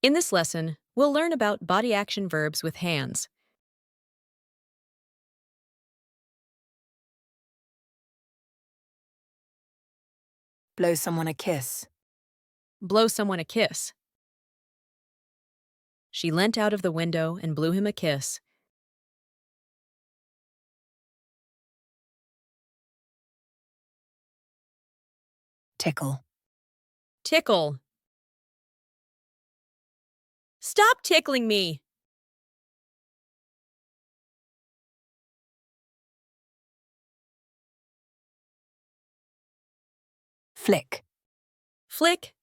In this lesson, we'll learn about body action verbs with hands. Blow someone a kiss. Blow someone a kiss. She leant out of the window and blew him a kiss. Tickle. Tickle. Stop tickling me! Flick. Flick.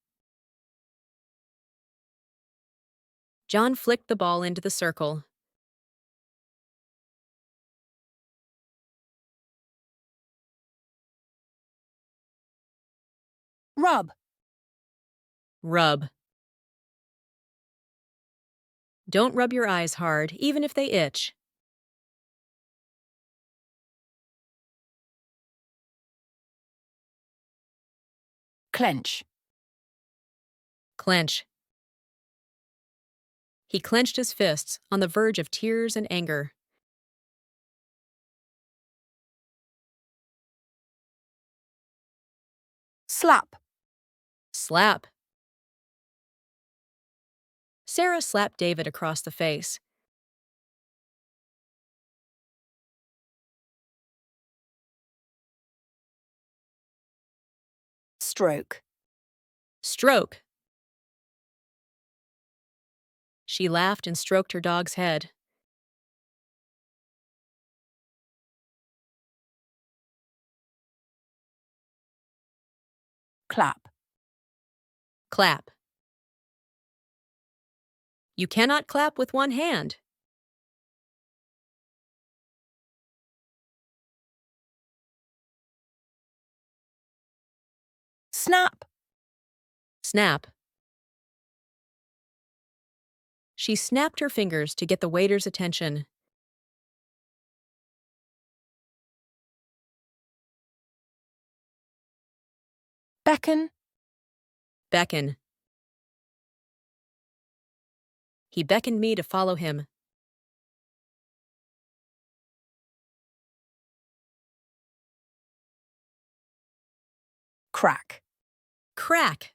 John flicked the ball into the circle. Rub. Rub. Don't rub your eyes hard, even if they itch. Clench. Clench. He clenched his fists on the verge of tears and anger. Slap. Slap. Sarah slapped David across the face. Stroke. Stroke. She laughed and stroked her dog's head. Klap. Klap. You cannot clap with one hand. Snap. Snap. She snapped her fingers to get the waiter's attention. Beckon. Beckon. He beckoned me to follow him. Crack. Crack.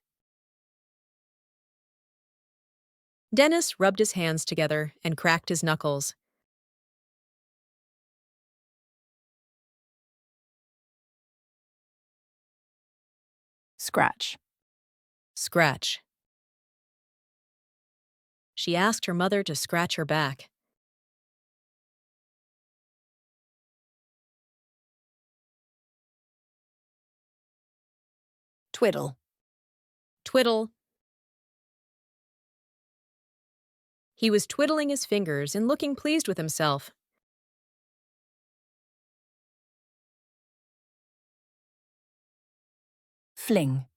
Dennis rubbed his hands together and cracked his knuckles. Scratch. Scratch. She asked her mother to scratch her back. Twiddle. Twiddle. He was twiddling his fingers and looking pleased with himself. Fling.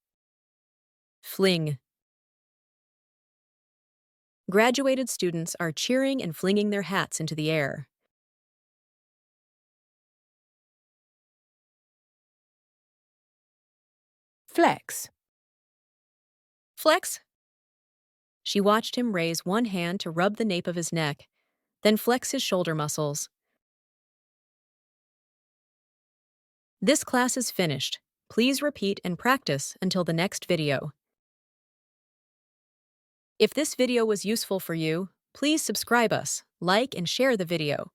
Fling. Graduated students are cheering and flinging their hats into the air. Flex. Flex. She watched him raise one hand to rub the nape of his neck, then flex his shoulder muscles. This class is finished. Please repeat and practice until the next video. If this video was useful for you, please subscribe us, like and share the video.